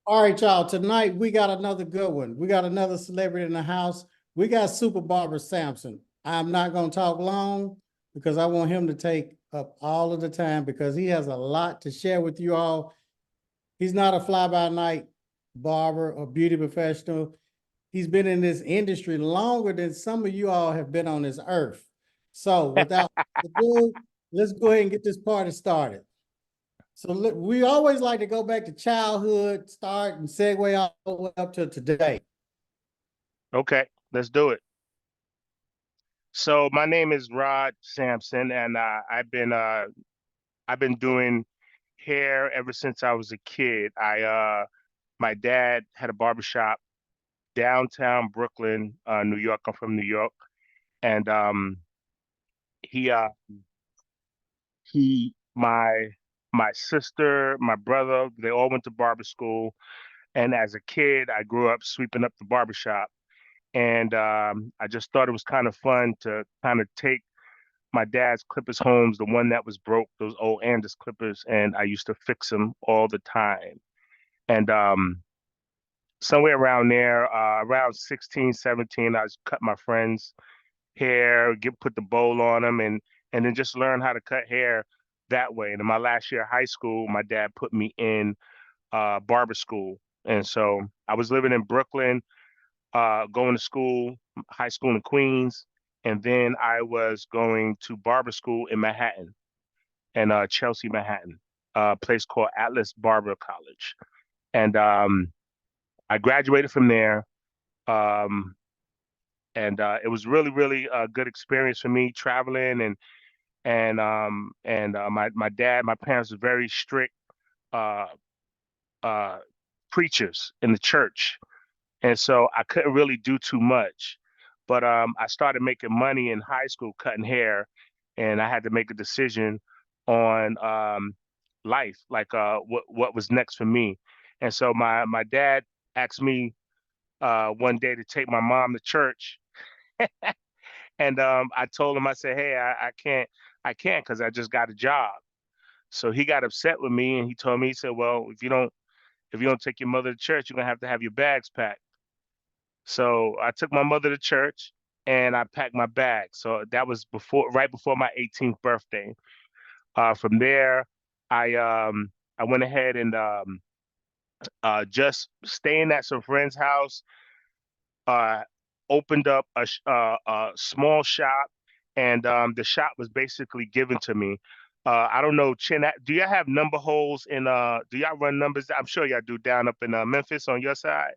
All right, y'all. Tonight we got another good one. We got another celebrity in the house. We got Superbarbersamson. I'm not gonna talk long because I want him to take up all of the time because he has a lot to share with you all. He's not a fly-by-night barber or beauty professional. He's been in this industry longer than some of you all have been on this earth. So without ado, let's go ahead and get this party started. So look, we always like to go back to childhood, start and segue all the way up to today. Okay, let's do it. So my name is Rod Samson, and I've been doing hair ever since I was a kid. I My dad had a barbershop downtown Brooklyn, New York. I'm from New York, and he he my sister, my brother, they all went to barber school. And as a kid, I grew up sweeping up the barbershop. And I just thought it was kind of fun to kind of take my dad's clippers homes, the one that was broke, those old Andis clippers, and I used to fix them all the time. And somewhere around there, around 16, 17, I just cut my friends' hair, put the bowl on them, and then just learn how to cut hair that way. And in my last year of high school, my dad put me in barber school. And so I was living in Brooklyn, going to school, high school in Queens, and then I was going to barber school in Manhattan and Chelsea, Manhattan, a place called Atlas Barber College. And I graduated from there. Um, and It was really, really a good experience for me traveling and my dad, my parents were very strict uh, uh, preachers in the church. And so I couldn't really do too much. But I started making money in high school cutting hair, and I had to make a decision on life, like what was next for me. And so my dad asked me one day to take my mom to church, and I told him, I said, "Hey, I can't because I just got a job." So he got upset with me, and he told me, he said, "Well, if you don't take your mother to church, you're gonna have to have your bags packed." So I took my mother to church and I packed my bag. So that was right before my 18th birthday. From there, I went ahead and just staying at some friend's house, uh, opened up a small shop, and the shop was basically given to me. I don't know, Chin, do y'all have number holes in do y'all run numbers? I'm sure y'all do down up in Memphis on your side.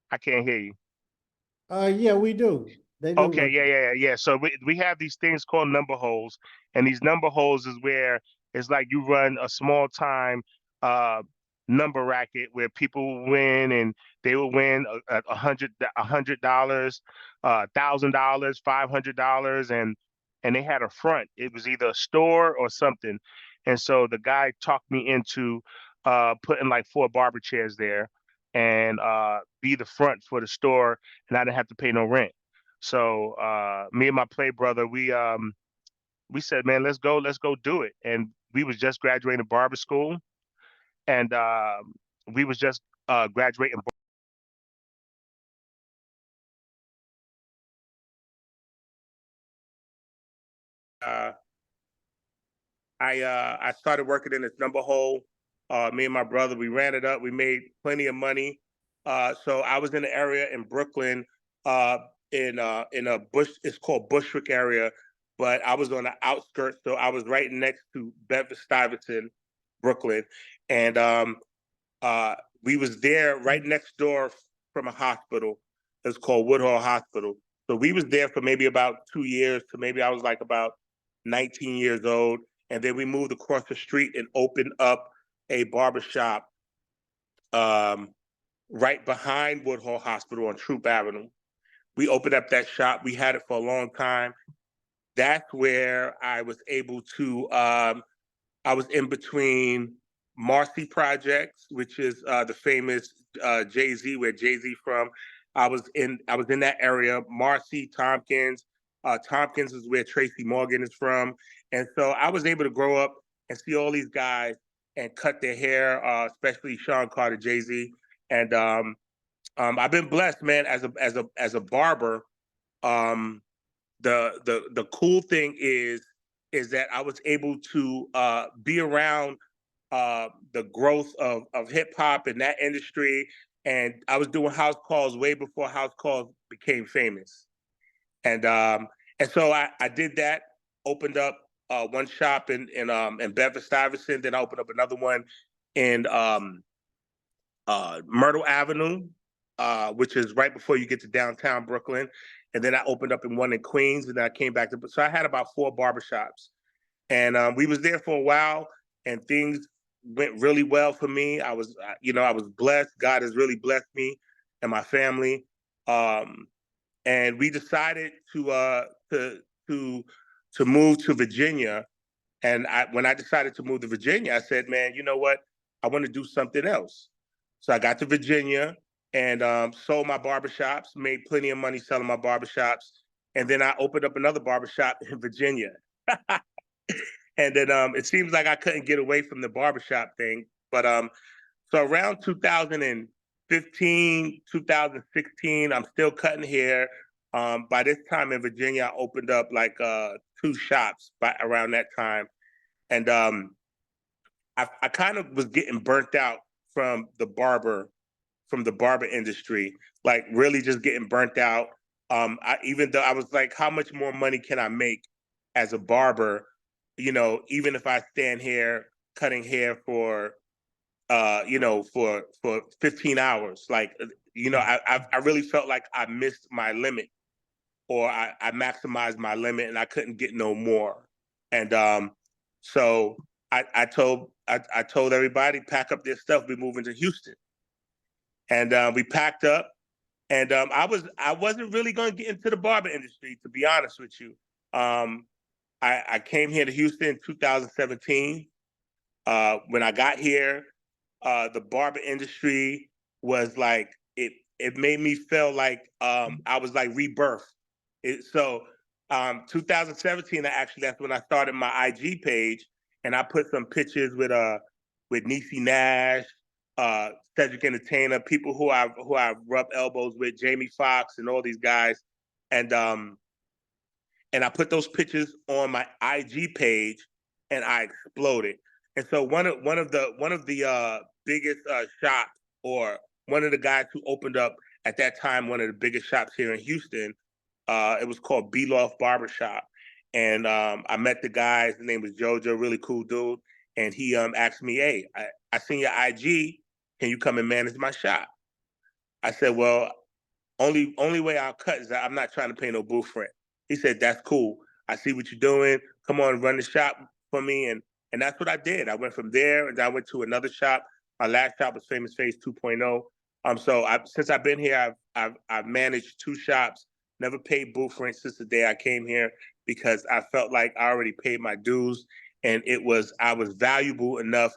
I can't hear you. Yeah, we do. They do Okay, run. yeah. So we have these things called number holes, and these number holes is where it's like you run a small time uh number racket where people win, and they will win $100, $1,000, $500, and they had a front. It was either a store or something, and so the guy talked me into putting like four barber chairs there and be the front for the store, and I didn't have to pay no rent. So me and my play brother, we said, man, let's go do it. And we was just graduating barber school, and we was just graduating. Uh, I started working in this number hole. Me and my brother, we ran it up. We made plenty of money. So I was in the area in Brooklyn, uh, in a bush. It's called Bushwick area, but I was on the outskirts, so I was right next to Bedford Stuyvesant, Brooklyn, and uh, we was there right next door from a hospital. It's called Woodhull Hospital. So we was there for maybe about 2 years to maybe I was like about 19 years old. And then we moved across the street and opened up a barbershop um, right behind Woodhull Hospital on Troop Avenue. We opened up that shop. We had it for a long time. That's where I was able to I was in between Marcy Projects, which is the famous Jay Z, where Jay Z from. I was in that area. Marcy, Tompkins. Tompkins is where Tracy Morgan is from, and so I was able to grow up and see all these guys and cut their hair, especially Sean Carter, Jay-Z. And I've been blessed, man, as a barber. Um, the cool thing is that I was able to be around the growth of hip hop in that industry, and I was doing house calls way before house calls became famous. And so I did that. Opened up one shop in Bedford Stuyvesant. Then I opened up another one in Myrtle Avenue, which is right before you get to downtown Brooklyn. And then I opened up in one in Queens, and then I came back to. So I had about 4 barbershops, and we was there for a while, and things went really well for me. I was, I was blessed. God has really blessed me and my family. And we decided to move to Virginia. And when I decided to move to Virginia, I said, man, you know what? I want to do something else. So I got to Virginia and sold my barbershops, made plenty of money selling my barbershops. And then I opened up another barbershop in Virginia. And then it seems like I couldn't get away from the barbershop thing. But so around 2015, 2016, I'm still cutting hair. By this time in Virginia, I opened up like 2 shops by around that time. And I kind of was getting burnt out from the barber industry, like really just getting burnt out. Even though I was like, how much more money can I make as a barber? Even if I stand here cutting hair for for 15 hours, like, I really felt like I missed my limit, or I maximized my limit and I couldn't get no more. And so I told everybody, pack up their stuff, we're moving to Houston. And we packed up, and I wasn't really going to get into the barber industry, to be honest with you. I came here to Houston in 2017. When I got here, the barber industry was like, it made me feel like I was like rebirthed. 2017, that's when I started my IG page, and I put some pictures with Niecy Nash, Cedric Entertainer, people who I've rubbed elbows with, Jamie Foxx, and all these guys, and I put those pictures on my IG page, and I exploded. And so one of the biggest shops, or one of the guys who opened up at that time one of the biggest shops here in Houston, it was called B-Loft Barbershop. And I met the guy. His name was Jojo, really cool dude. And he asked me, hey, I seen your IG. Can you come and manage my shop? I said, well, only way I'll cut is that I'm not trying to pay no booth rent. He said, that's cool. I see what you're doing. Come on, run the shop for me. And that's what I did. I went from there, and I went to another shop. My last shop was Famous Face 2.0. So since I've been here, I've managed 2 shops, never paid booth rent since the day I came here, because I felt like I already paid my dues, and I was valuable enough,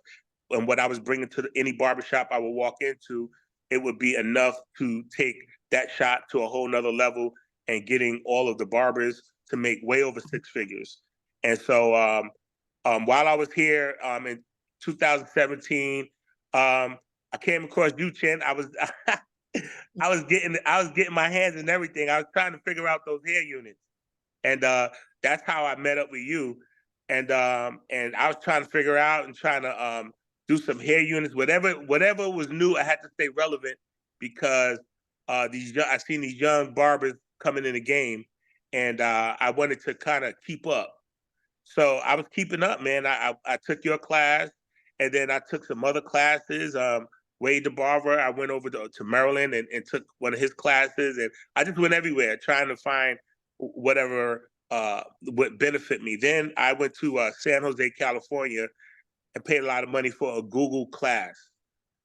and what I was bringing to any barbershop I would walk into, it would be enough to take that shot to a whole nother level, and getting all of the barbers to make way over 6 figures. And so while I was here in 2017, I came across you, Chin. I was I was getting my hands in everything. I was trying to figure out those hair units, and that's how I met up with you. And I was trying to figure out and trying to do some hair units, whatever was new. I had to stay relevant, because I seen these young barbers coming in the game, and I wanted to kind of keep up. So I was keeping up, man. I took your class, and then I took some other classes. Wade the Barber, I went over to Maryland and took one of his classes, and I just went everywhere trying to find whatever would benefit me. Then I went to San Jose, California, and paid a lot of money for a Google class.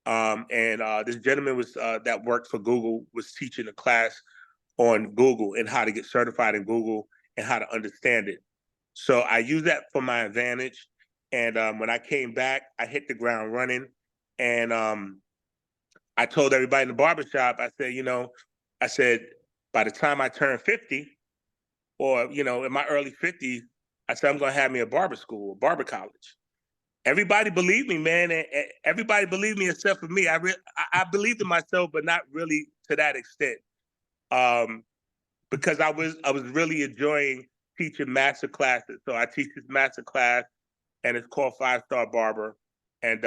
And this gentleman that worked for Google was teaching a class on Google and how to get certified in Google and how to understand it. So I used that for my advantage. And when I came back, I hit the ground running. And I told everybody in the barbershop, I said, by the time I turn 50, or, in my early 50s, I said, I'm going to have me a barber school, a barber college. everybody believed me, man. And everybody believed me except for me. I believed in myself, but not really to that extent. Because I was really enjoying teaching master classes. So I teach this master class, and it's called 5-Star Barber. And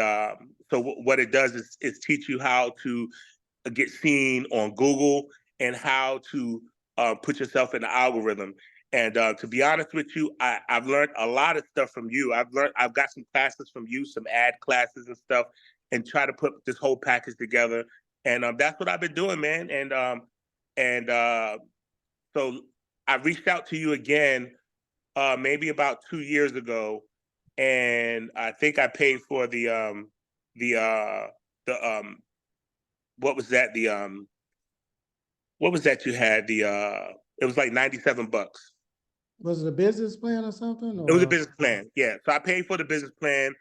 so what it does is teach you how to get seen on Google and how to put yourself in the algorithm. And to be honest with you, I've learned a lot of stuff from you. I've got some classes from you, some ad classes and stuff, and try to put this whole package together. And that's what I've been doing, man. And so I reached out to you again, maybe about 2 years ago, and I think I paid for the what was that? What was that you had? It was like $97. Was it a business plan or something? It was a Or business plan. Yeah. So I paid for the business plan,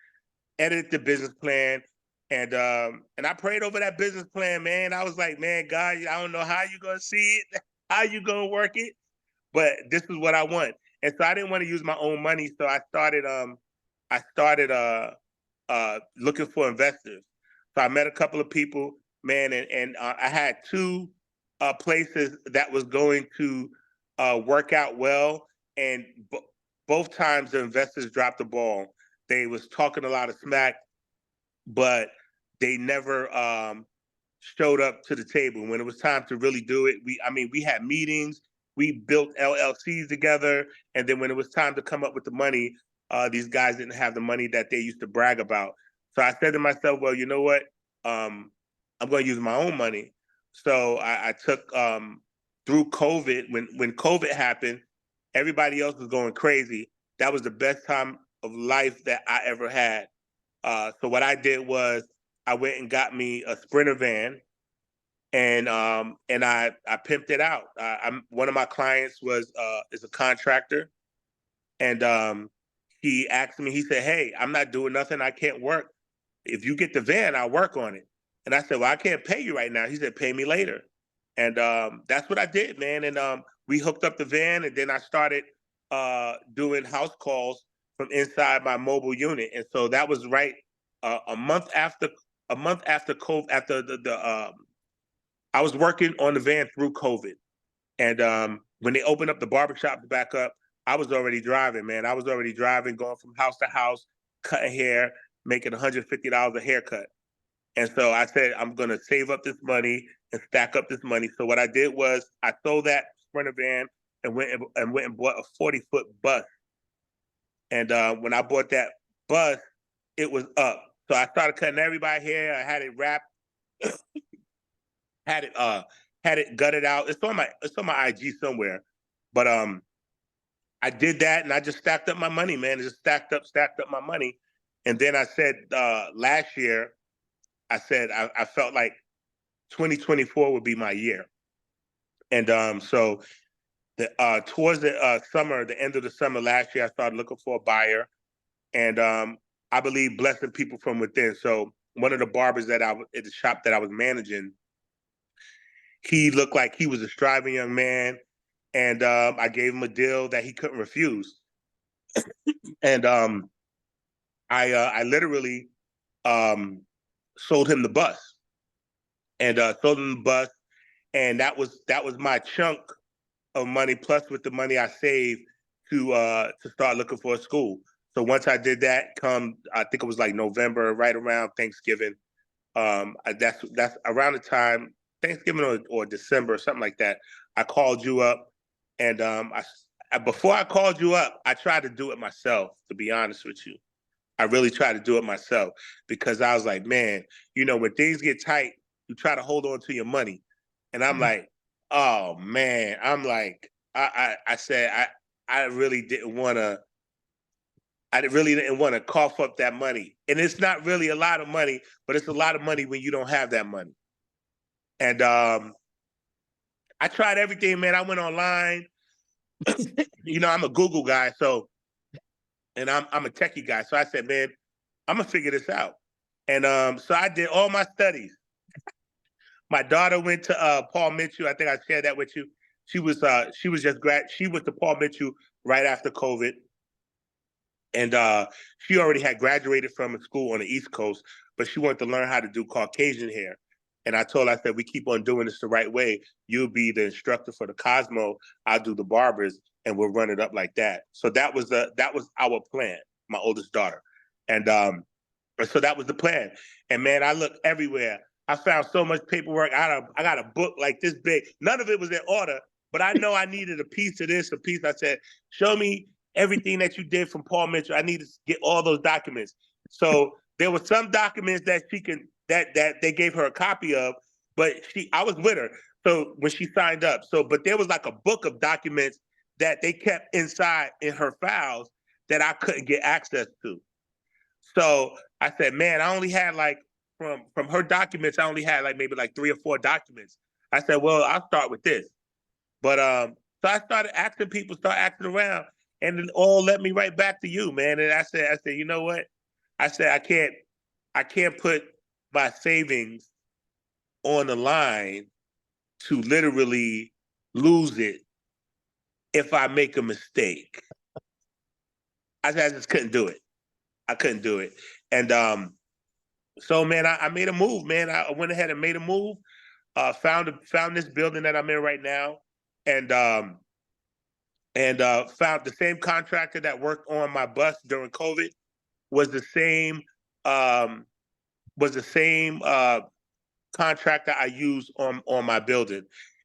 edited the business plan, and I prayed over that business plan, man. I was like, man, God, I don't know how you gonna see it, how you gonna work it, but this is what I want. And so I didn't want to use my own money, so I started looking for investors. So I met a couple of people, man, and I had two places that was going to work out well, and both times the investors dropped the ball. They was talking a lot of smack, but they never showed up to the table when it was time to really do it. We had meetings, we built LLCs together, and then when it was time to come up with the money, these guys didn't have the money that they used to brag about. So I said to myself, well, you know what? I'm going to use my own money. So I took through COVID. When COVID happened, everybody else was going crazy. That was the best time of life that I ever had. So what I did was I went and got me a Sprinter van, and I pimped it out. One of my clients is a contractor, and he asked me. He said, "Hey, I'm not doing nothing. I can't work. If you get the van, I'll work on it." And I said, "Well, I can't pay you right now." He said, "Pay me later." And that's what I did, man. And we hooked up the van, and then I started doing house calls from inside my mobile unit. And so that was right a month after COVID, after I was working on the van through COVID. And when they opened up the barbershops back up, I was already driving, man. I was already driving, going from house to house, cutting hair, making $150 a haircut. And so I said, I'm going to save up this money and stack up this money. So what I did was I sold that Sprinter van and went and bought a 40-foot bus. And when I bought that bus, it was up. So I started cutting everybody's hair. I had it wrapped, had it gutted out. It's on my IG somewhere. But I did that, and I just stacked up my money, man. I just stacked up my money. And then I said last year, I said I felt like 2024 would be my year. And so towards the summer, the end of the summer last year, I started looking for a buyer. And I believe blessing people from within. So one of the barbers at the shop that I was managing, he looked like he was a striving young man. And I gave him a deal that he couldn't refuse. And I literally sold him the bus. And sold him the bus. And that was my chunk of money, plus with the money I saved to start looking for a school. So once I did that, I think it was like November, right around Thanksgiving. That's around the time Thanksgiving or December, something like that. I called you up, and before I called you up, I tried to do it myself. To be honest with you, I really tried to do it myself because I was like, man, when things get tight, you try to hold on to your money, and I'm like, oh man, I'm like, I said I really didn't want to. I really didn't want to cough up that money. And it's not really a lot of money, but it's a lot of money when you don't have that money. And I tried everything, man. I went online. I'm a Google guy, and I'm a techie guy. So I said, man, I'm gonna figure this out. And so I did all my studies. My daughter went to Paul Mitchell. I think I shared that with you. She was just she went to Paul Mitchell right after COVID. And she already had graduated from a school on the East Coast, but she wanted to learn how to do Caucasian hair. And I told her, I said, we keep on doing this the right way. You'll be the instructor for the Cosmo. I'll do the barbers, and we'll run it up like that. So that was our plan, my oldest daughter. And so that was the plan. And man, I looked everywhere. I found so much paperwork. I got a book like this big. None of it was in order, but I know I needed a piece of this, a piece. I said, show me everything that you did from Paul Mitchell. I need to get all those documents. So there were some documents that that they gave her a copy of, but I was with her. So when she signed up, but there was like a book of documents that they kept inside in her files that I couldn't get access to. So I said, man, I only had like from her documents, I only had like maybe like 3 or 4 documents. I said, well, I'll start with this. But so I started asking people, start asking around, and it all led me right back to you, man. And I said, you know what? I said, I can't put my savings on the line to literally lose it if I make a mistake. I just couldn't do it. I couldn't do it. And so, man, I made a move, man. I went ahead and made a move, found this building that I'm in right now, and found the same contractor that worked on my bus during COVID was the same contractor I used on my building.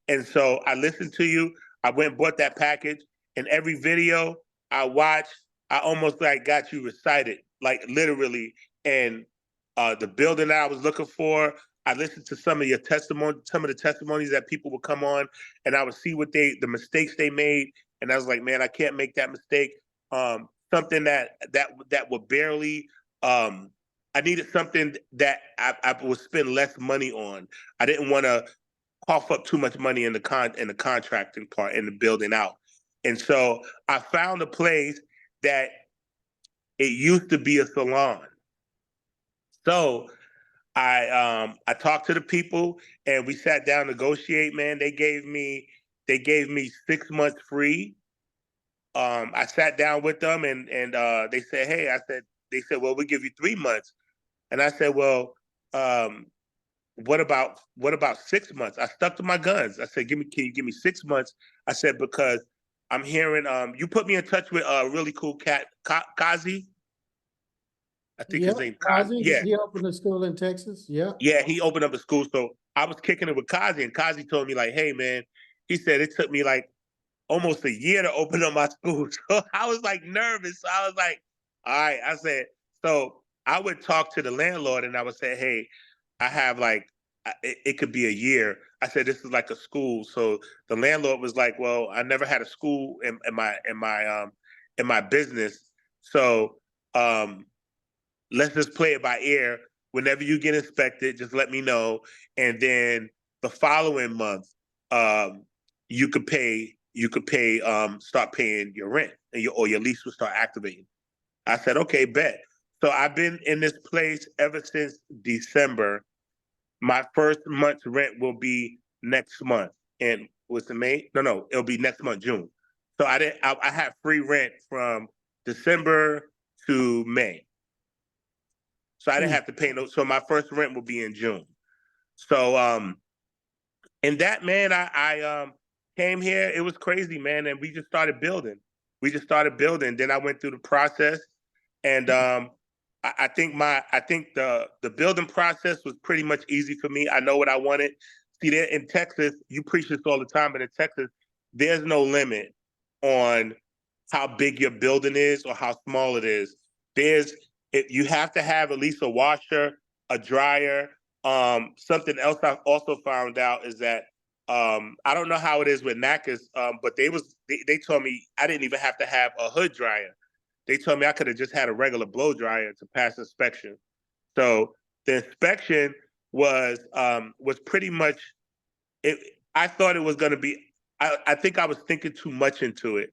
And so I listened to you. I went and bought that package, and every video I watched, I almost like got you recited, like literally. And the building that I was looking for, I listened to some of your testimony, some of the testimonies that people would come on, and I would see the mistakes they made, and I was like, man, I can't make that mistake. Something that would barely. I needed something that I would spend less money on. I didn't want to cough up too much money in the contracting part and the building out. And so I found a place that it used to be a salon. So I talked to the people and we sat down to negotiate, man. They gave me 6 months free. I sat down with them and they said, hey, they said, well, we'll give you 3 months. And I said, well, what about 6 months? I stuck to my guns. I said, can you give me 6 months? I said, because I'm hearing, you put me in touch with a really cool cat, Kazi. I think his name Kazi. Yeah. He opened a school in Texas. Yeah. Yeah, he opened up a school. So I was kicking it with Kazi, and Kazi told me like, hey man, he said it took me like almost a year to open up my school. So I was like nervous. So I was like, all right. I said, so I would talk to the landlord and I would say, hey, I have like, it could be a year. I said, this is like a school. So the landlord was like, well, I never had a school in my business. So let's just play it by ear. Whenever you get inspected, just let me know. And then the following month, you could start paying your rent and your lease will start activating. I said, okay, bet. So I've been in this place ever since December. My first month's rent will be next month. And what's the May? No, it'll be next month, June. So I had free rent from December to May. So I didn't have to pay so my first rent will be in June. So and that, man, I came here, it was crazy, man, and we just started building. Then I went through the process, and I think the building process was pretty much easy for me. I know what I wanted. See, there in Texas, you preach this all the time, but in Texas, there's no limit on how big your building is or how small it is. You have to have at least a washer, a dryer. Something else I've also found out is that I don't know how it is with NACCAS, but they told me I didn't even have to have a hood dryer. They told me I could have just had a regular blow dryer to pass inspection. So the inspection was pretty much it. I thought it was going to be. I think I was thinking too much into it,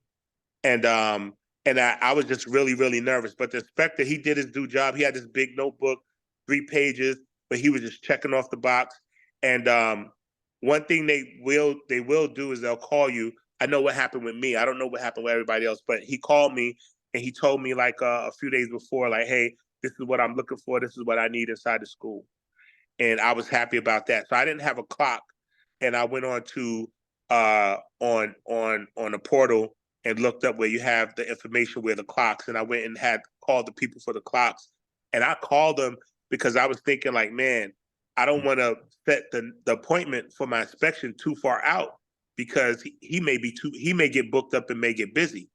and I was just really, really nervous. But the inspector, he did his due job. He had this big notebook, 3 pages, but he was just checking off the box. And one thing they will do is they'll call you. I know what happened with me. I don't know what happened with everybody else, but he called me and he told me like a few days before, like, hey, this is what I'm looking for. This is what I need inside the school. And I was happy about that. So I didn't have a clock, and I went on to on the portal and looked up where you have the information where the clocks, and I went and had called the people for the clocks. And I called them because I was thinking like, man, I don't want to set the appointment for my inspection too far out because he may get booked up and may get busy.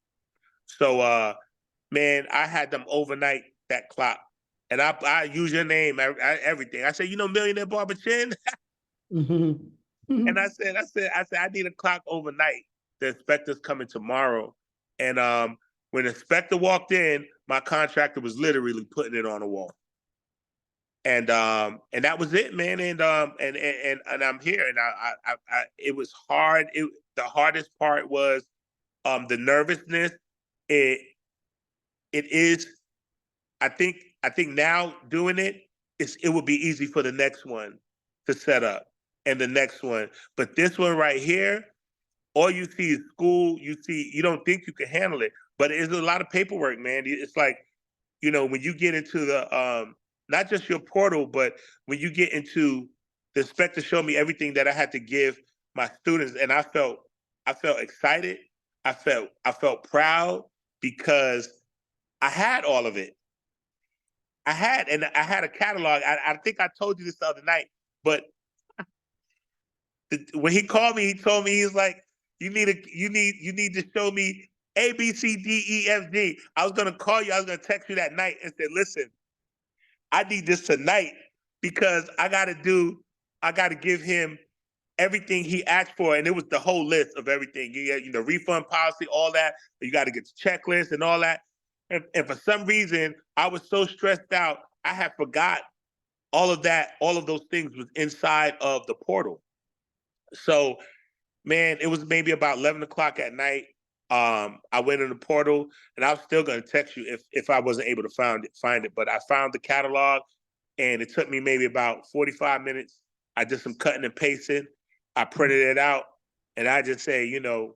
So man, I had them overnight that clock. And I use your name, everything. I said, you know, Millionaire Barber Chin? And I said, I need a clock overnight. The inspector's coming tomorrow. And when the inspector walked in, my contractor was literally putting it on the wall. And that was it, man. And I'm here. And I it was hard. The hardest part was the nervousness. It is. I think now doing it would be easy for the next one to set up and the next one. But this one right here, all you see is school. You don't think you can handle it, but it's a lot of paperwork, man. It's like, you know, when you get into the not just your portal, but when you get into the inspector showed me everything that I had to give my students, and I felt excited. I felt proud because I had all of it. I had a catalog. I think I told you this the other night, but when he called me, he told me, he's like, you need to show me A, B, C, D, E, F, G. I was gonna call you. I was gonna text you that night and say, listen, I need this tonight because I gotta give him everything he asked for, and it was the whole list of everything. You know, refund policy, all that. You got to get the checklist and all that. And for some reason, I was so stressed out, I had forgot all of that. All of those things was inside of the portal. So, man, it was maybe about 11 o'clock at night. I went in the portal, and I was still going to text you if I wasn't able to find it. But I found the catalog, and it took me maybe about 45 minutes. I did some cutting and pasting. I printed it out, and I just say, you know,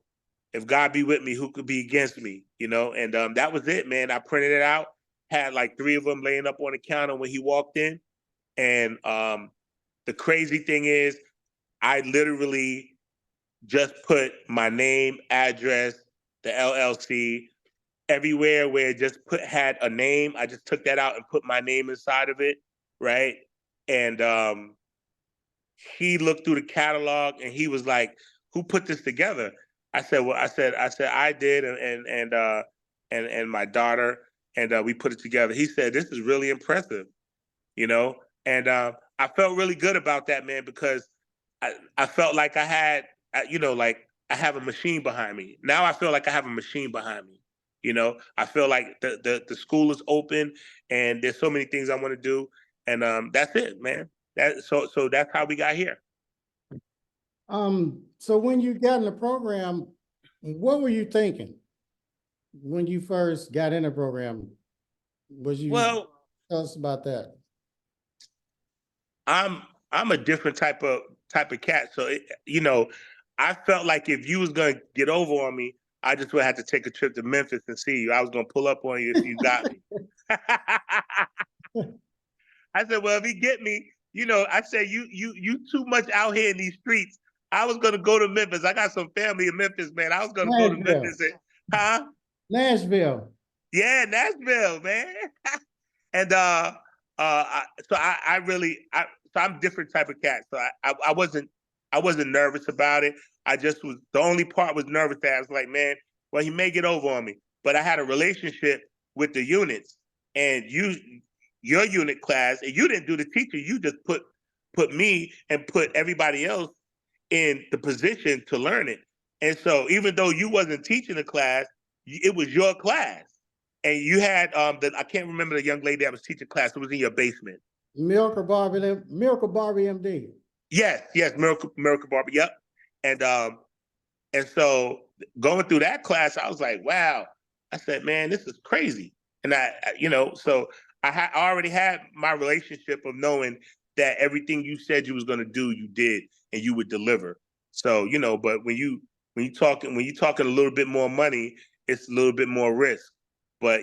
if God be with me, who could be against me? You know, and that was it, man. I printed it out, had like 3 of them laying up on the counter when he walked in. And the crazy thing is, I literally just put my name, address, the LLC, everywhere where it just had a name. I just took that out and put my name inside of it, right? And he looked through the catalog and he was like, "Who put this together?" I said, "Well, I said I did, and my daughter, and we put it together." He said, "This is really impressive," you know, and I felt really good about that, man, because I felt like I had, you know, like I have a machine behind me. Now I feel like I have a machine behind me. You know, I feel like the school is open and there's so many things I want to do, and that's it, man. So that's how we got here. So when you got in the program, what were you thinking when you first got in the program? Well, tell us about that. I'm a different type of cat. So you know, I felt like if you was gonna get over on me, I just would have to take a trip to Memphis and see you. I was gonna pull up on you if you got me. I said, well, if he get me, you know, I said you too much out here in these streets. I was gonna go to Memphis. I got some family in Memphis, man. I was gonna go to Memphis and, huh? Nashville. Yeah, Nashville, man. And so I'm a different type of cat. So I wasn't nervous about it. I just was, the only part was nervous that I was like, man, well, he may get over on me. But I had a relationship with the units, and your unit class, and you didn't do the teacher. You just put me and put everybody else in the position to learn it. And so even though you wasn't teaching the class, it was your class. And you had I can't remember the young lady that was teaching class. It was in your basement. Miracle Barbie MD. Yes, Miracle Barber. Yep. And so going through that class, I was like, wow. I said, man, this is crazy. And you know, so I already had my relationship of knowing that everything you said you was going to do, you did, and you would deliver. So, you know, but when you talking a little bit more money, it's a little bit more risk. But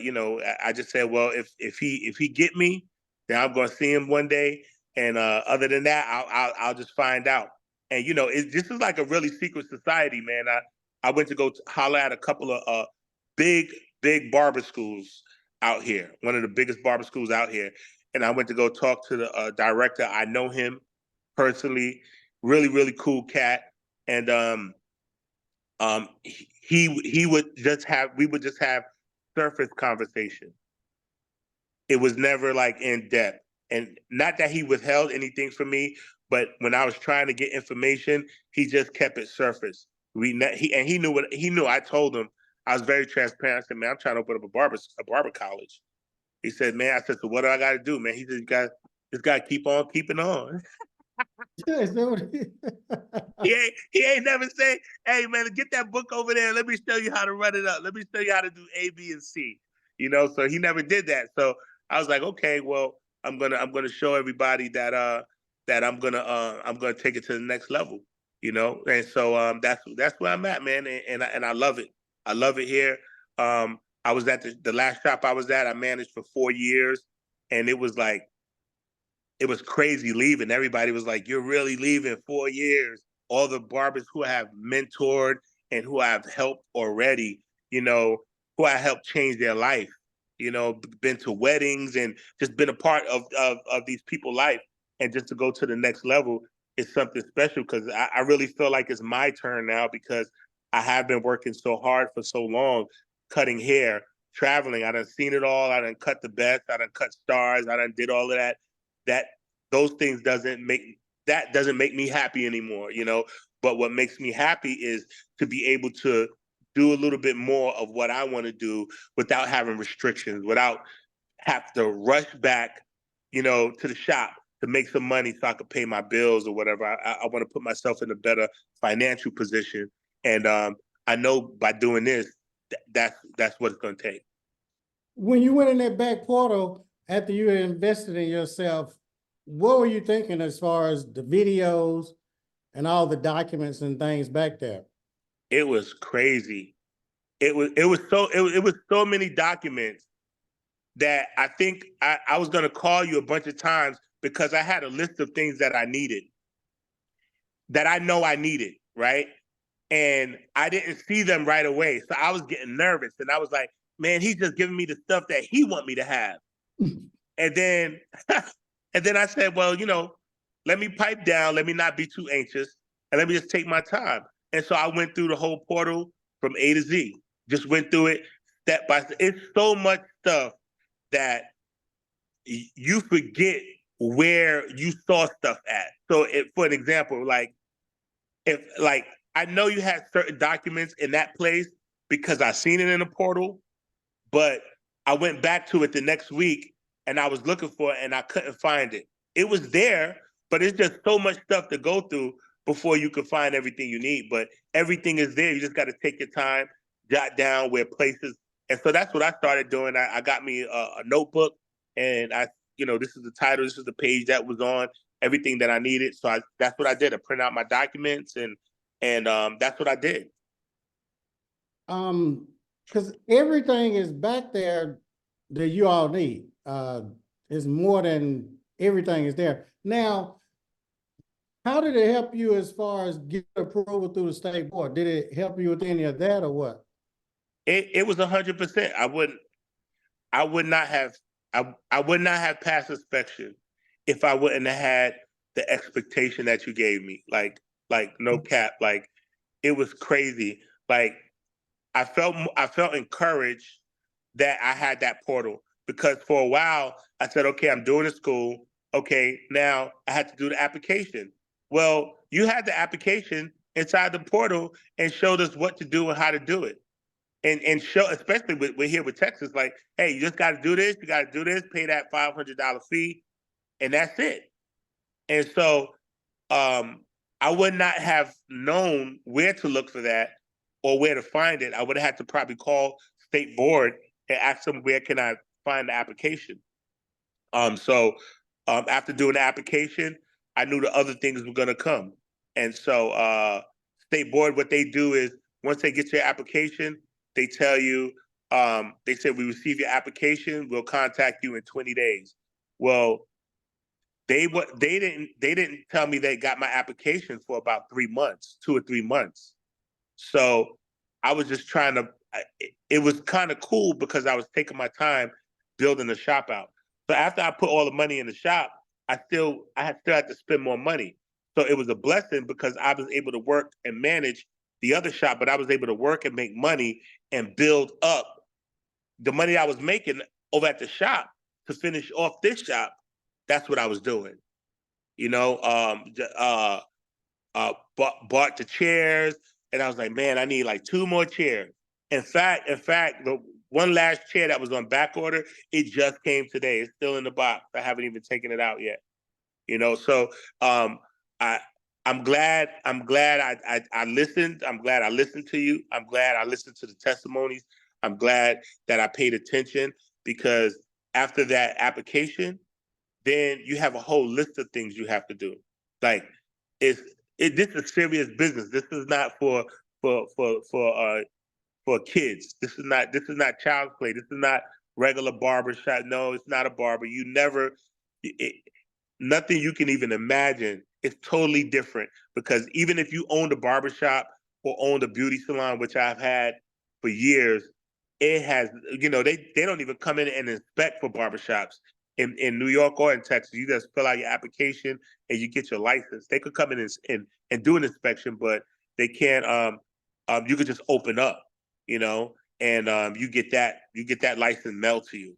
I just said, well, if he get me, then I'm gonna see him one day. And other than that, I'll just find out. And this is like a really secret society, man. I went to go holler at a couple of big barber schools out here, one of the biggest barber schools out here. And I went to go talk to the director. I know him personally, really, really cool cat. And we would just have surface conversation. It was never like in depth. And not that he withheld anything from me, but when I was trying to get information, he just kept it surface. He knew. I told him, I was very transparent. I said, man, I'm trying to open up a barber college. He said, man, I said, so what do I got to do, man? He said, you just got to keep on keeping on. He ain't never say, hey man, get that book over there. Let me show you how to run it up. Let me show you how to do A, B, and C. So he never did that. So I was like, okay, well, I'm gonna show everybody that I'm gonna take it to the next level. And so that's where I'm at, man, and I love it. I love it here. I was at the last shop I was at. I managed for 4 years, and it was crazy leaving. Everybody was like, you're really leaving 4 years. All the barbers who I have mentored and who I've helped already, who I helped change their life, been to weddings and just been a part of these people's life. And just to go to the next level is something special, because I really feel like it's my turn now, because I have been working so hard for so long, cutting hair, traveling. I done seen it all. I done cut the best. I done cut stars. I done did all of that. Those things doesn't make me happy anymore, But what makes me happy is to be able to do a little bit more of what I want to do without having restrictions, without have to rush back, to the shop to make some money so I could pay my bills or whatever. I want to put myself in a better financial position, and I know by doing this, that's what it's going to take. When you went in that back portal after you had invested in yourself, what were you thinking as far as the videos and all the documents and things back there? It was crazy. It was so many documents that I think I was going to call you a bunch of times, because I had a list of things that I needed, that I know I needed, right? And I didn't see them right away. So I was getting nervous, and I was like, man, he's just giving me the stuff that he want me to have. And then I said, well, let me pipe down, let me not be too anxious, and let me just take my time. And so I went through the whole portal from A to Z, just went through it step by step. It's so much stuff that you forget where you saw stuff at. So for an example, I know you had certain documents in that place because I seen it in the portal, but I went back to it the next week and I was looking for it and I couldn't find it. It was there, but it's just so much stuff to go through before you can find everything you need. But everything is there. You just got to take your time, jot down where places. And so that's what I started doing. I got me a notebook, and this is the title, this is the page that was on everything that I needed. So that's what I did. I print out my documents, and that's what I did. Because everything is back there that you all need. It's more than everything is there. Now, how did it help you as far as get approval through the state board? Did it help you with any of that or what? It was 100%. I would not have passed inspection if I wouldn't have had the expectation that you gave me. Like no cap. Like, it was crazy. Like, I felt encouraged that I had that portal, because for a while I said, okay, I'm doing the school. Okay, now I had to do the application. Well, you had the application inside the portal and showed us what to do and how to do it. And show, especially we're here with Texas, like, hey, you just got to do this, you got to do this, pay that $500 fee, and that's it. And so I would not have known where to look for that or where to find it. I would have had to probably call state board and ask them, where can I find the application? So after doing the application, I knew the other things were going to come. And so state board, what they do is, once they get your application, they tell you they said, we received your application. We'll contact you in 20 days. Well, they didn't tell me they got my application for about 3 months, 2 or 3 months. So I was just trying to, it was kind of cool because I was taking my time building the shop out. So after I put all the money in the shop, I still had to spend more money. So it was a blessing because I was able to work and manage the other shop, but I was able to work and make money and build up the money I was making over at the shop to finish off this shop. That's what I was doing. You know, bought the chairs, and I was like, man, I need like 2 more chairs. In fact, the one last chair that was on back order, it just came today. It's still in the box. I haven't even taken it out yet. You know, so I'm glad I listened. I'm glad I listened to you. I'm glad I listened to the testimonies. I'm glad that I paid attention, because after that application, then you have a whole list of things you have to do. Like, this is serious business. This is not for kids. This is not child's play. This is not regular barber shop. No, it's not a barber. Nothing you can even imagine. It's totally different, because even if you owned a barber shop or owned a beauty salon, which I've had for years, it has, they don't even come in and inspect for barbershops in New York or in Texas. You just fill out your application and you get your license. They could come in and do an inspection, but they can't. You could just open up, and you get that license mailed to you.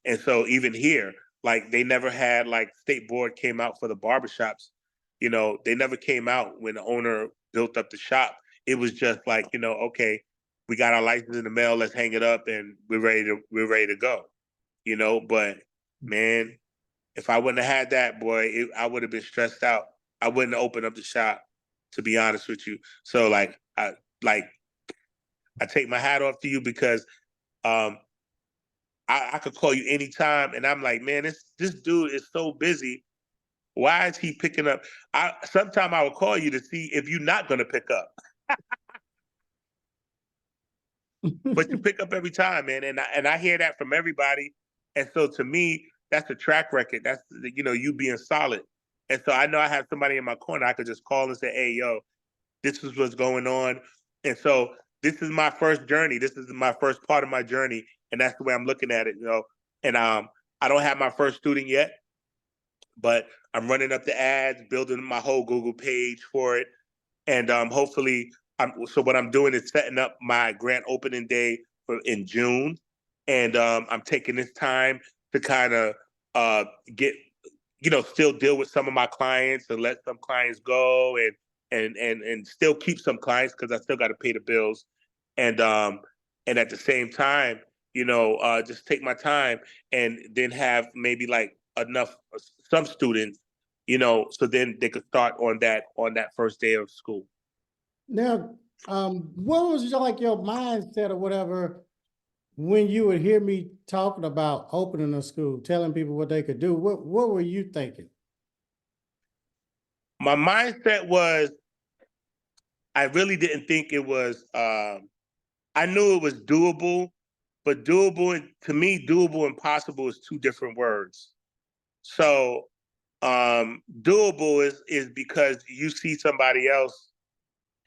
And so even here, like, they never had, like, state board came out for the barbershops. They never came out when the owner built up the shop. It was just like, okay, we got our license in the mail, let's hang it up, and we're ready to go. But man, if I wouldn't have had that, boy, I would have been stressed out. I wouldn't have opened up the shop, to be honest with you. So I take my hat off to you, because I could call you anytime, and I'm like, man, this dude is so busy. Why is he picking up? Sometime I will call you to see if you're not going to pick up. But you pick up every time, man, and I hear that from everybody. And so to me, that's a track record. That's, you being solid. And so I know I have somebody in my corner. I could just call and say, hey, yo, this is what's going on. And so this is my first journey. This is my first part of my journey. And that's the way I'm looking at it, And I don't have my first student yet, but I'm running up the ads, building my whole Google page for it. And hopefully, so what I'm doing is setting up my grand opening day in June. And I'm taking this time to kind of get, still deal with some of my clients and let some clients go, and still keep some clients, because I still got to pay the bills. And at the same time, just take my time, and then have maybe like some students, so then they could start on that first day of school. Now, what was like your mindset or whatever when you would hear me talking about opening a school, telling people what they could do? What were you thinking? My mindset was, I really didn't think it was, I knew it was doable, but to me, doable and possible is 2 different words. So doable is because you see somebody else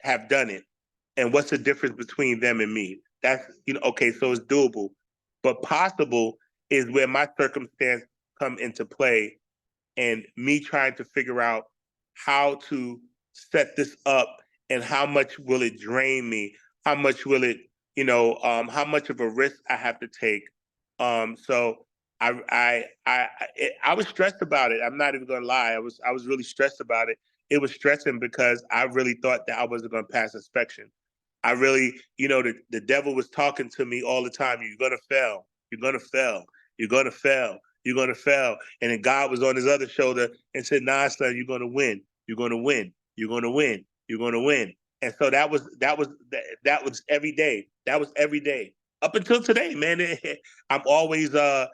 have done it, and what's the difference between them and me? That's, okay, so it's doable. But possible is where my circumstance come into play, and me trying to figure out how to set this up, and how much will it drain me? How much will it, how much of a risk I have to take? So I was stressed about it. I'm not even gonna lie. I was really stressed about it. It was stressing because I really thought that I wasn't gonna pass inspection. I really, the devil was talking to me all the time. You're gonna fail. You're gonna fail. You're gonna fail. You're gonna fail. And then God was on his other shoulder and said, nah, son, you're gonna win. You're gonna win. You're gonna win. You're gonna win. And so that was every day. That was every day up until today, man. I'm always, I'm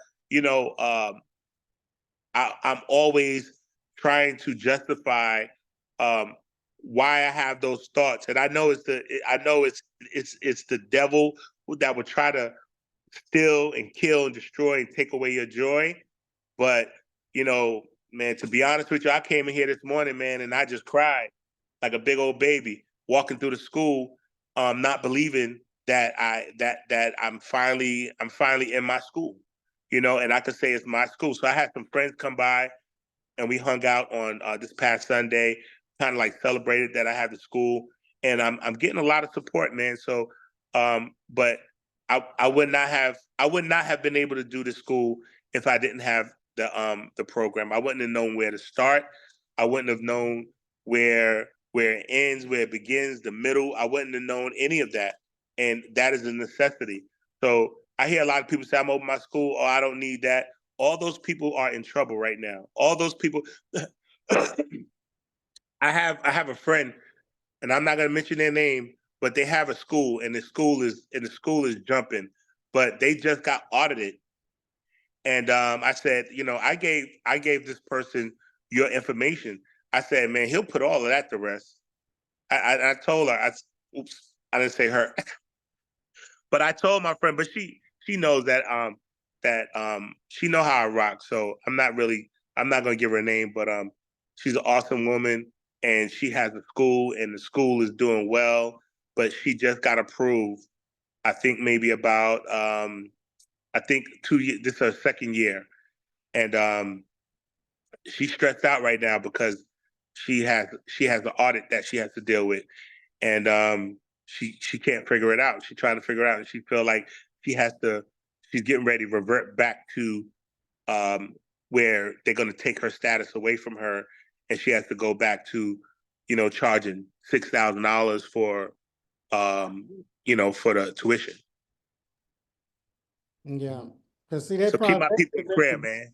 always trying to justify why I have those thoughts, and I know it's the devil that will try to steal and kill and destroy and take away your joy. But, you know, man, to be honest with you, I came in here this morning, man, and I just cried like a big old baby walking through the school, not believing that I'm finally in my school, you know, and I could say it's my school. So I had some friends come by and we hung out on this past Sunday, kind of like celebrated that I have the school, and I'm getting a lot of support, man. So, but I would not have been able to do the school if I didn't have the program. I wouldn't have known where to start. I wouldn't have known where it ends, where it begins, the middle. I wouldn't have known any of that, and that is a necessity. So I hear a lot of people say, "I'm opening my school," or "I don't need that." All those people are in trouble right now. All those people. I have a friend, and I'm not going to mention their name, but they have a school, and the school is jumping, but they just got audited. And I said, you know, I gave this person your information. I said, man, he'll put all of that to rest. I told her, oops, I didn't say her, but I told my friend, but she knows that she know how I rock. So I'm not gonna give her a name, but she's an awesome woman, and she has a school, and the school is doing well, but she just got approved. I think maybe about I think 2 years. This is her second year, and she's stressed out right now because she has an audit that she has to deal with, and she can't figure it out. She's trying to figure it out, and she feel like she's getting ready to revert back to where they're going to take her status away from her, and she has to go back to, you know, charging $6,000 for you know, for the tuition. Yeah, because see that So keep my people in prayer, man.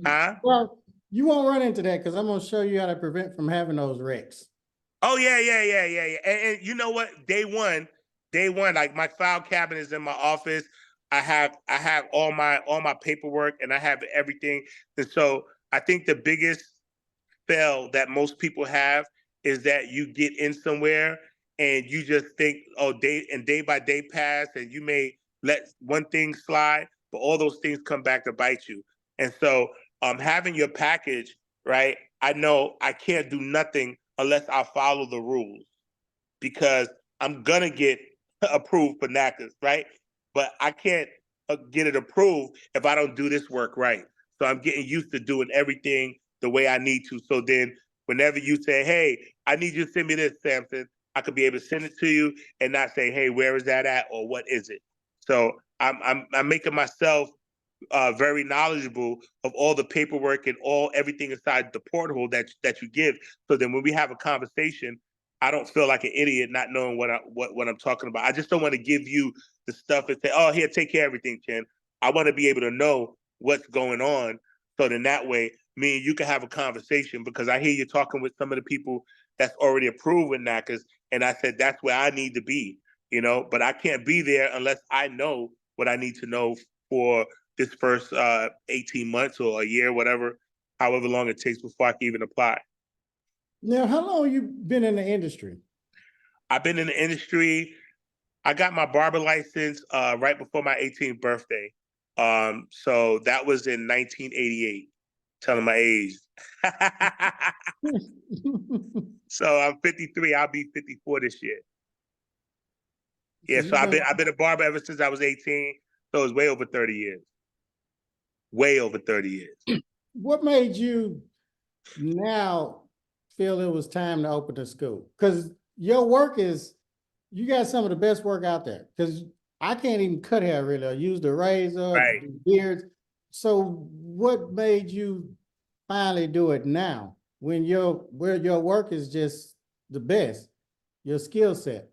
Huh? Well, you won't run into that because I'm gonna show you how to prevent from having those wrecks. Oh yeah. And you know what? Day one, like my file cabinet is in my office. I have all my paperwork, and I have everything. And so I think the biggest fail that most people have is that you get in somewhere and you just think, oh, day by day pass, and you may let one thing slide, but all those things come back to bite you. And so having your package, right? I know I can't do nothing unless I follow the rules, because I'm gonna get approved for NACCAS, right? But I can't get it approved if I don't do this work right. So I'm getting used to doing everything the way I need to. So then whenever you say, hey, I need you to send me this, Samson, I could be able to send it to you and not say, hey, where is that at, or what is it? So I'm making myself very knowledgeable of all the paperwork and everything inside the portal that you give. So then when we have a conversation, I don't feel like an idiot not knowing what I'm talking about. I just don't want to give you the stuff and say, oh, here, take care of everything, Ken. I want to be able to know what's going on, so then that way me and you can have a conversation, because I hear you talking with some of the people that's already approved with NACCAS, and I said that's where I need to be, you know, but I can't be there unless I know what I need to know for this first 18 months or a year, whatever, however long it takes before I can even apply. Now, how long you been in the industry? I've been in the industry. I got my barber license right before my 18th birthday. So that was in 1988. Telling my age. So I'm 53. I'll be 54 this year. Yeah, so I've been a barber ever since I was 18. So it's way over 30 years. Way over 30 years. What made you now feel it was time to open the school? Because your work you got some of the best work out there. Because I can't even cut hair really, or use the razor, Right. the beards. So what made you finally do it now, when where your work is just the best, your skill set?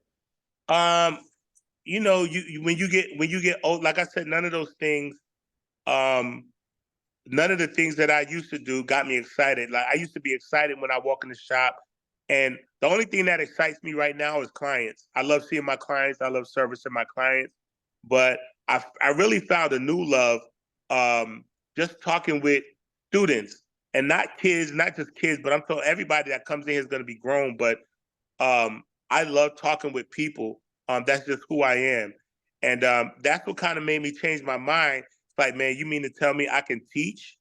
You know, when you get old, like I said, none of those things, none of the things that I used to do got me excited. Like I used to be excited when I walk in the shop, and the only thing that excites me right now is clients. I love seeing my clients. I love servicing my clients, but I really found a new love just talking with students, and not kids, not just kids, but I'm telling everybody that comes in here is going to be grown. But I love talking with people. That's just who I am. And that's what kind of made me change my mind. It's like, man, you mean to tell me I can teach?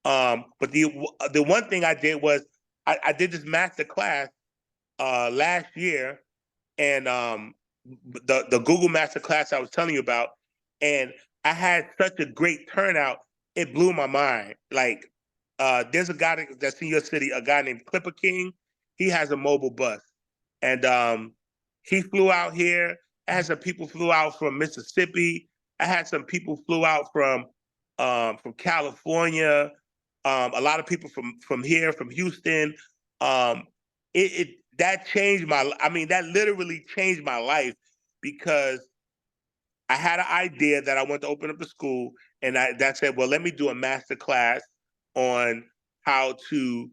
But the one thing I did was I did this master class last year, and the Google master class I was telling you about, and I had such a great turnout, it blew my mind. Like, there's a guy that's in your city, a guy named Clipper King. He has a mobile bus, and he flew out here. I had some people flew out from Mississippi. I had some people flew out from California. A lot of people from here, from Houston. Um, that changed I mean, that literally changed my life, because I had an idea that I wanted to open up a school, and that said, well, let me do a master class on how to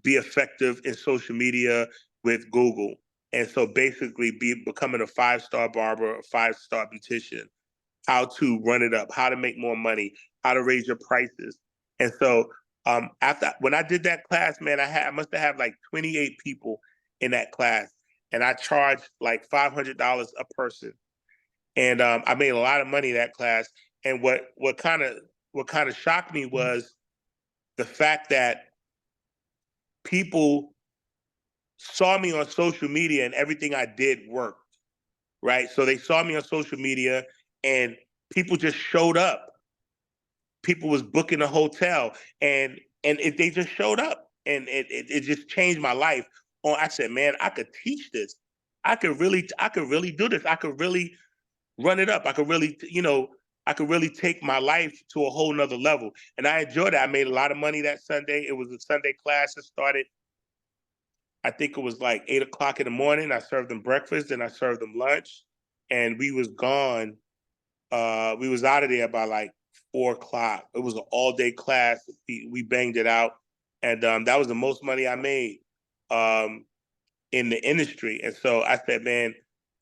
be effective in social media with Google. And so basically becoming a 5-star barber, a 5-star beautician, how to run it up, how to make more money, how to raise your prices. And so when I did that class, man, I must have had like 28 people in that class, and I charged like $500 a person. And I made a lot of money in that class. And what kind of shocked me was the fact that people saw me on social media and everything I did worked, right? So they saw me on social media and people just showed up. People was booking a hotel, and they just showed up, and it just changed my life. I said, man, I could teach this. I could really do this. I could really run it up. I could really, I could really take my life to a whole nother level. And I enjoyed it. I made a lot of money that Sunday. It was a Sunday class that started, I think it was like 8 o'clock in the morning. I served them breakfast and I served them lunch. And we was gone. We was out of there by like 4 o'clock. It was an all-day class. We banged it out. And that was the most money I made in the industry. And so I said, man,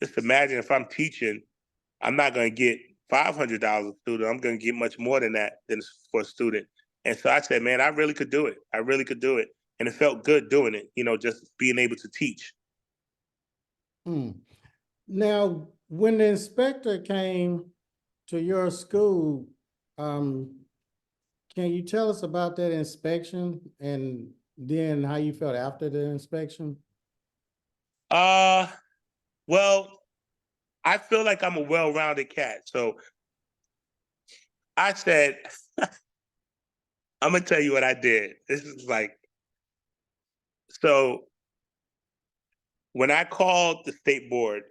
just imagine if I'm teaching, I'm not going to get $500 a student. I'm going to get much more than that for a student. And so I said, man, I really could do it. I really could do it. And it felt good doing it, just being able to teach. Now, when the inspector came to your school, can you tell us about that inspection and then how you felt after the inspection? Well, I feel like I'm a well-rounded cat. So I said, I'm going to tell you what I did. This is like, so when I called the state board,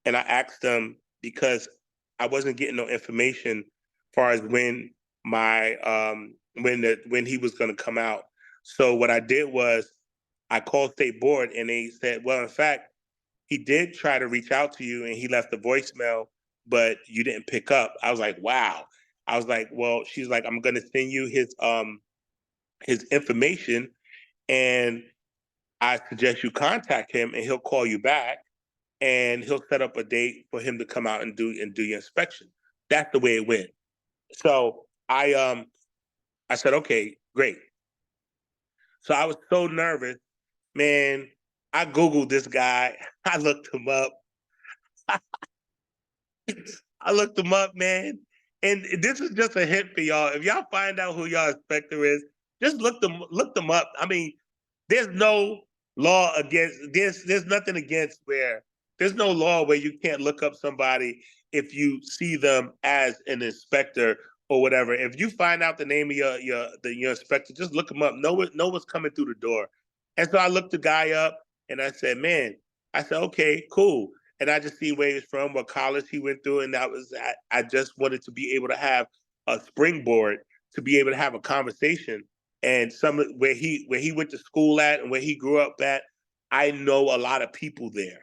and I asked them, because I wasn't getting no information as far as when when he was going to come out. So what I did was I called state board, and they said, well, in fact, he did try to reach out to you and he left a voicemail, but you didn't pick up. I was like, wow. I was like, well, she's like, I'm going to send you his information, and I suggest you contact him and he'll call you back and he'll set up a date for him to come out and do your inspection. That's the way it went. So I said, okay, great. So I was so nervous, man. I Googled this guy. I looked him up. Man. And this is just a hint for y'all. If y'all find out who y'all inspector is, just look them up. I mean, there's no law against this. There's nothing against there's no law where you can't look up somebody if you see them as an inspector or whatever. If you find out the name of your inspector, just look them up. Know what's coming through the door. And so I looked the guy up and I said, okay, cool. And I just see where he's from, what college he went through. And I just wanted to be able to have a springboard to be able to have a conversation. And where he went to school at and where he grew up at, I know a lot of people there,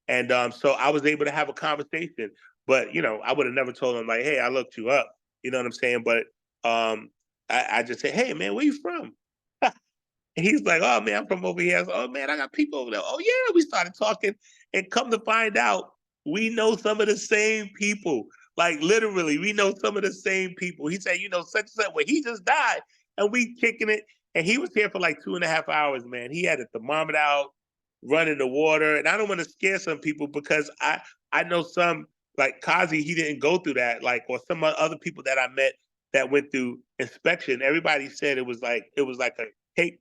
And so I was able to have a conversation. But, I would have never told him like, hey, I looked you up. You know what I'm saying? But I just said, hey, man, where you from? And he's like, oh, man, I'm from over here. I said, oh, man, I got people over there. Oh, yeah. We started talking, and come to find out, we know some of the same people. Like, literally, we know some of the same people. He said, such and such. Well, he just died, and we kicking it. And he was here for like 2.5 hours, man. He had a thermometer out. running the water. And I don't want to scare some people because I know some, like Kazi, he didn't go through that, like, or some other people that I met that went through inspection. Everybody said it was like a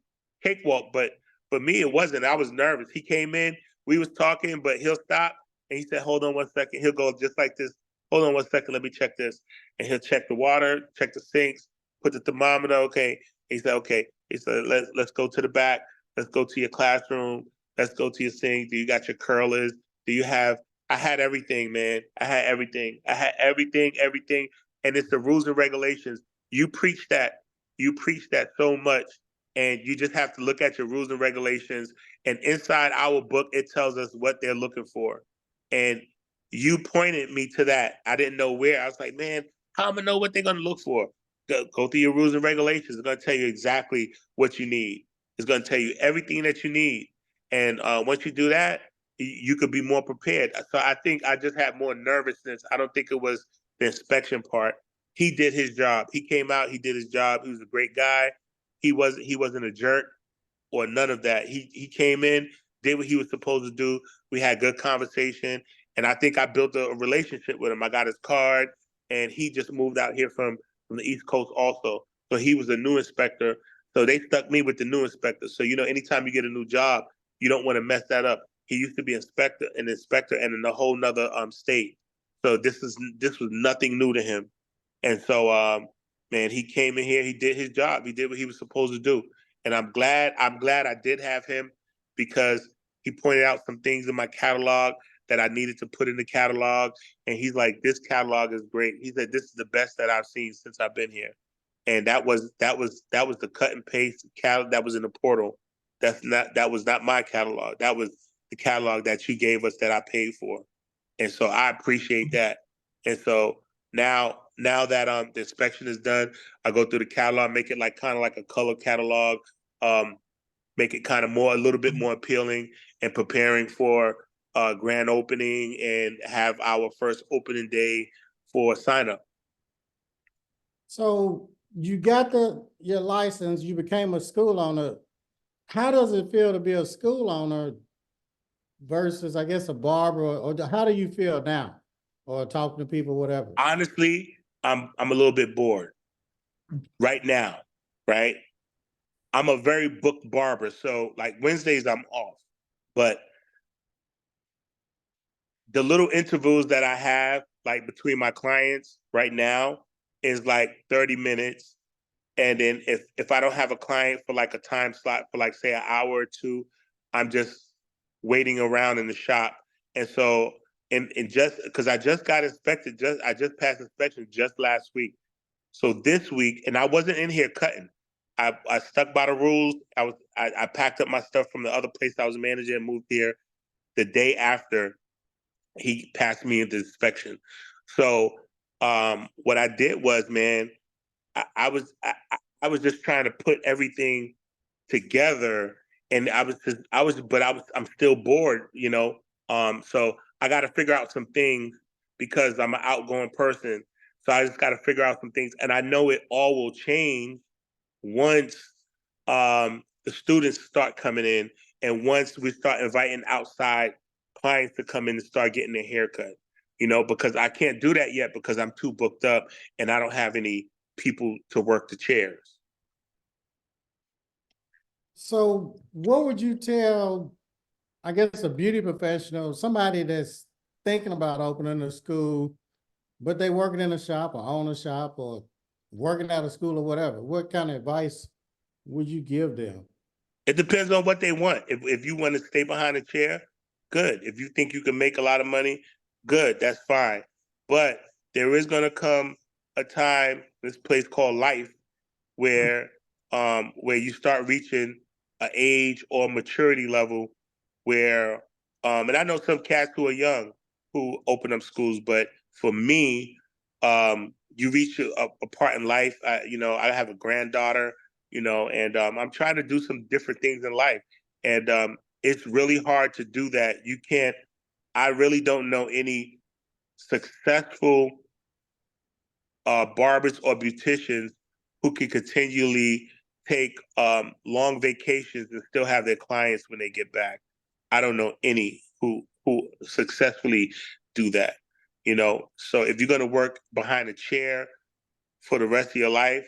cakewalk, but for me it wasn't. I was nervous. He came in, we was talking, but he'll stop and he said, "Hold on 1 second." He'll go just like this. "Hold on 1 second, let me check this." And he'll check the water, check the sinks, put the thermometer. Okay. He said, "Okay." He said, let's go to the back. Let's go to your classroom. Let's go to your sink. Do you got your curlers? Do you have? I had everything, man. I had everything. I had everything, everything. And it's the rules and regulations. You preach that. You preach that so much. And you just have to look at your rules and regulations. And inside our book, it tells us what they're looking for. And you pointed me to that. I didn't know where. I was like, man, how am I know what they're going to look for? Go through your rules and regulations. It's going to tell you exactly what you need. It's going to tell you everything that you need. And once you do that, you could be more prepared. So I think I just had more nervousness. I don't think it was the inspection part. He did his job. He came out, he did his job. He was a great guy. He wasn't a jerk or none of that. He came in, did what he was supposed to do. We had good conversation. And I think I built a relationship with him. I got his card, and he just moved out here from the East Coast also. So he was a new inspector. So they stuck me with the new inspector. So, anytime you get a new job, you don't want to mess that up. He used to be an inspector and in a whole nother state. So this was nothing new to him. And so man, he came in here, he did his job. He did what he was supposed to do. And I'm glad I did have him, because he pointed out some things in my catalog that I needed to put in the catalog. And he's like, "This catalog is great." He said, "This is the best that I've seen since I've been here." And that was the cut and paste catalog that was in the portal. That was not my catalog. That was the catalog that you gave us that I paid for. And so I appreciate that. And so now that the inspection is done, I go through the catalog, make it kind of like a color catalog, make it kind of a little bit more appealing, and preparing for grand opening and have our first opening day for sign up. So you got your license, you became a school owner. How does it feel to be a school owner versus, I guess, a barber, or how do you feel now? Or talking to people, whatever. Honestly, I'm a little bit bored right now, right? I'm a very booked barber, so like Wednesdays I'm off. But the little intervals that I have, like between my clients right now, is like 30 minutes. And then if I don't have a client for like a time slot for like say an hour or two, I'm just waiting around in the shop. And so and just because I just got inspected, I just passed inspection just last week. So this week, and I wasn't in here cutting. I stuck by the rules. I packed up my stuff from the other place I was managing and moved here the day after he passed me into inspection. So what I did was, man, I was just trying to put everything together, and I'm still bored, So I got to figure out some things because I'm an outgoing person. So I just got to figure out some things, and I know it all will change once the students start coming in, and once we start inviting outside clients to come in and start getting their haircut. Because I can't do that yet because I'm too booked up and I don't have any people to work the chairs. So what would you tell, I guess, a beauty professional, somebody that's thinking about opening a school, but they working in a shop or own a shop or working at a school or whatever? What kind of advice would you give them? It depends on what they want. If you want to stay behind a chair, good. If you think you can make a lot of money, good. That's fine. But there is going to come a time, this place called life, where you start reaching an age or maturity level where and I know some cats who are young who open up schools, but for me, you reach a part in life. I have a granddaughter, and I'm trying to do some different things in life, and it's really hard to do that. I really don't know any successful barbers or beauticians who can continually take long vacations and still have their clients when they get back. I don't know any who successfully do that. You know, so if you're gonna work behind a chair for the rest of your life,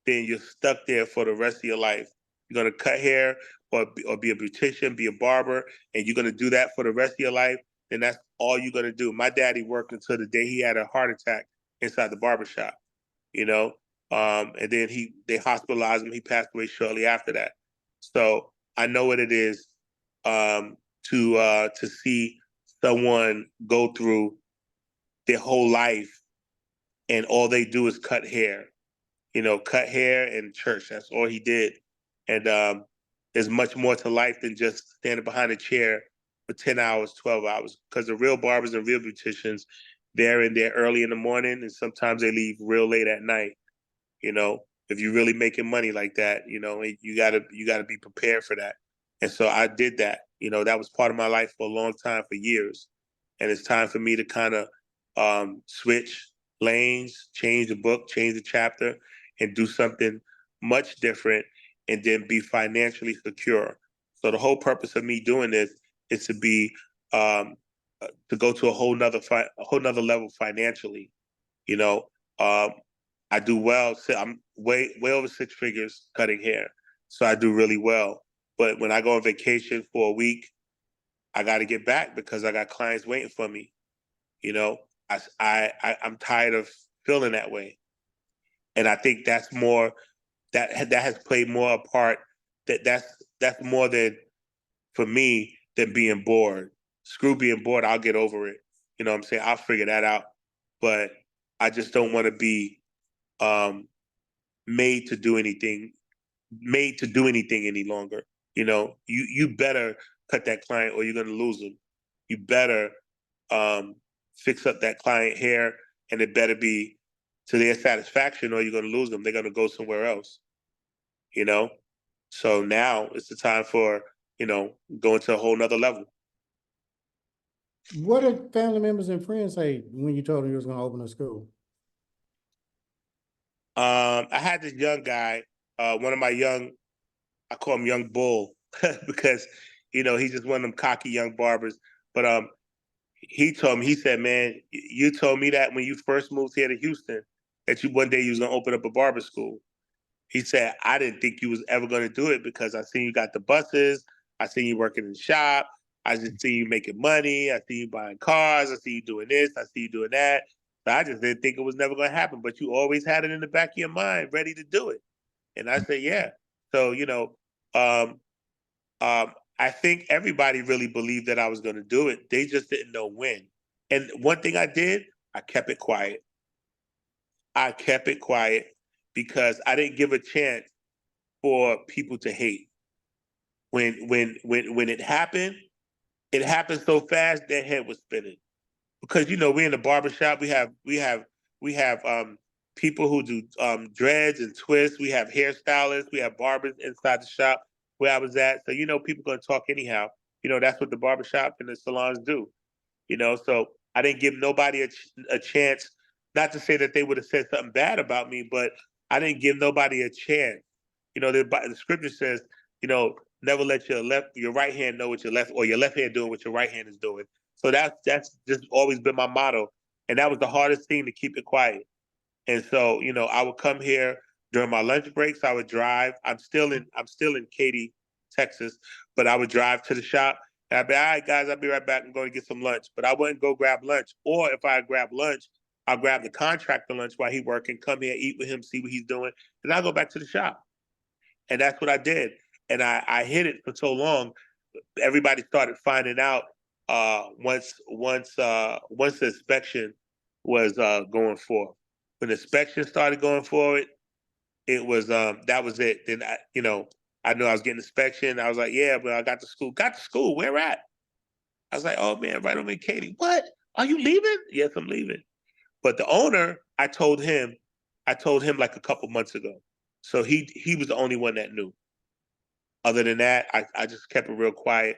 then you're stuck there for the rest of your life. You're gonna cut hair or be a beautician, be a barber, and you're gonna do that for the rest of your life, then that's all you're gonna do. My daddy worked until the day he had a heart attack inside the barbershop, you know. And then they hospitalized him. He passed away shortly after that. So I know what it is to see someone go through their whole life and all they do is cut hair. You know, cut hair and church. That's all he did. And there's much more to life than just standing behind a chair for 10 hours, 12 hours. Because the real barbers and real beauticians, they're in there early in the morning and sometimes they leave real late at night. You know, if you're really making money like that, you know, you gotta be prepared for that. And so I did that. You know, that was part of my life for a long time, for years. And it's time for me to kind of switch lanes, change the book, change the chapter, and do something much different, and then be financially secure. So the whole purpose of me doing this is to be to go to a whole nother level financially. You know, I do well. So I'm way over six figures cutting hair, so I do really well. But when I go on vacation for a week, I got to get back because I got clients waiting for me. You know, I'm tired of feeling that way, and I think that's more that has played more a part. That's more than for me than being bored. Screw being bored. I'll get over it. You know what I'm saying? I'll figure that out. But I just don't want to be um, made to do anything any longer. You know, you better cut that client or you're gonna lose them. You better fix up that client hair, and it better be to their satisfaction or you're gonna lose them. They're gonna go somewhere else. You know? So now it's the time for, you know, going to a whole nother level. What did family members and friends say when you told them you was gonna open a school? I had this young guy, one of my I call him Young Bull because, you know, he's just one of them cocky young barbers. But he told me, he said, man, you told me that when you first moved here to Houston, that you one day you was gonna open up a barber school. He said, I didn't think you was ever gonna do it because I seen you got the buses, I seen you working in the shop, I just seen you making money, I see you buying cars, I see you doing this, I see you doing that. So I just didn't think it was never gonna happen. But you always had it in the back of your mind, ready to do it. And I said, yeah. So, you know, um, I think everybody really believed that I was going to do it. They just didn't know when. And one thing I did, I kept it quiet. I kept it quiet because I didn't give a chance for people to hate. When it happened so fast their head was spinning. Because you know, we're in the barbershop, we have people who do dreads and twists, we have hairstylists, we have barbers inside the shop where I was at. So you know people gonna talk anyhow. You know, that's what the barbershop and the salons do. You know, so I didn't give nobody a chance, not to say that they would have said something bad about me, but I didn't give nobody a chance. You know, the scripture says, you know, never let your right hand know what your left, or your left hand doing what your right hand is doing. So that's just always been my motto. And that was the hardest thing, to keep it quiet. And so, you know, I would come here during my lunch breaks. I would drive. I'm still in Katy, Texas, but I would drive to the shop. And I'd be, all right, guys, I'll be right back. I'm going to get some lunch. But I wouldn't go grab lunch. Or if I grab lunch, I'll grab the contractor lunch while he working, come here, eat with him, see what he's doing. And I'll go back to the shop. And that's what I did. And I hid it for so long. Everybody started finding out once the inspection was going forth. When the inspection started going forward, it was that was it. Then I knew I was getting inspection. I was like, yeah, but I got to school. Got to school. Where at? I was like, oh man, right over in Katy. What? Are you leaving? Yes, I'm leaving. But the owner, I told him like a couple months ago. So he was the only one that knew. Other than that, I just kept it real quiet,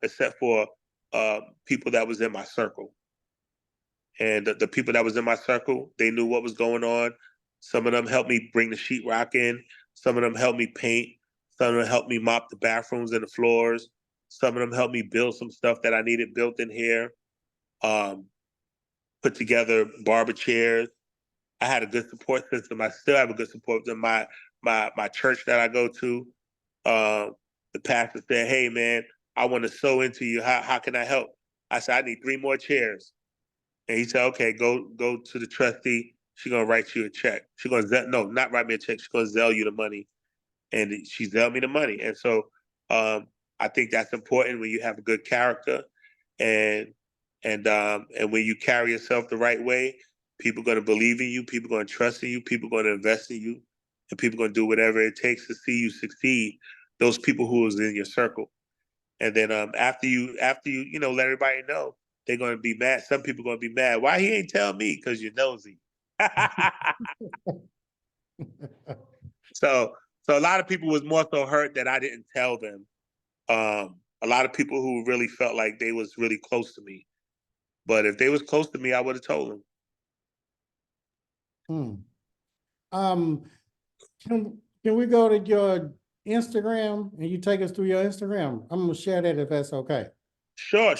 except for people that was in my circle. And the people that was in my circle, they knew what was going on. Some of them helped me bring the sheetrock in. Some of them helped me paint. Some of them helped me mop the bathrooms and the floors. Some of them helped me build some stuff that I needed built in here. Put together barber chairs. I had a good support system. I still have a good support system. My church that I go to, the pastor said, "Hey man, I want to sow into you. How can I help?" I said, "I need 3 more chairs." And he said, "Okay, go to the trustee. She's gonna write you a check. She's gonna not write me a check. She's gonna Zelle you the money." And she Zelled me the money. And so I think that's important when you have a good character, and when you carry yourself the right way, people are going to believe in you, people are going to trust in you, people are going to invest in you, and people are going to do whatever it takes to see you succeed. Those people who is in your circle. And then after you let everybody know, they're going to be mad. Some people are going to be mad. Why he ain't tell me? Because you're nosy. So a lot of people was more so hurt that I didn't tell them. A lot of people who really felt like they was really close to me. But if they was close to me, I would have told them. Can we go to your Instagram and you take us through your Instagram? I'm gonna share that if that's okay. Sure.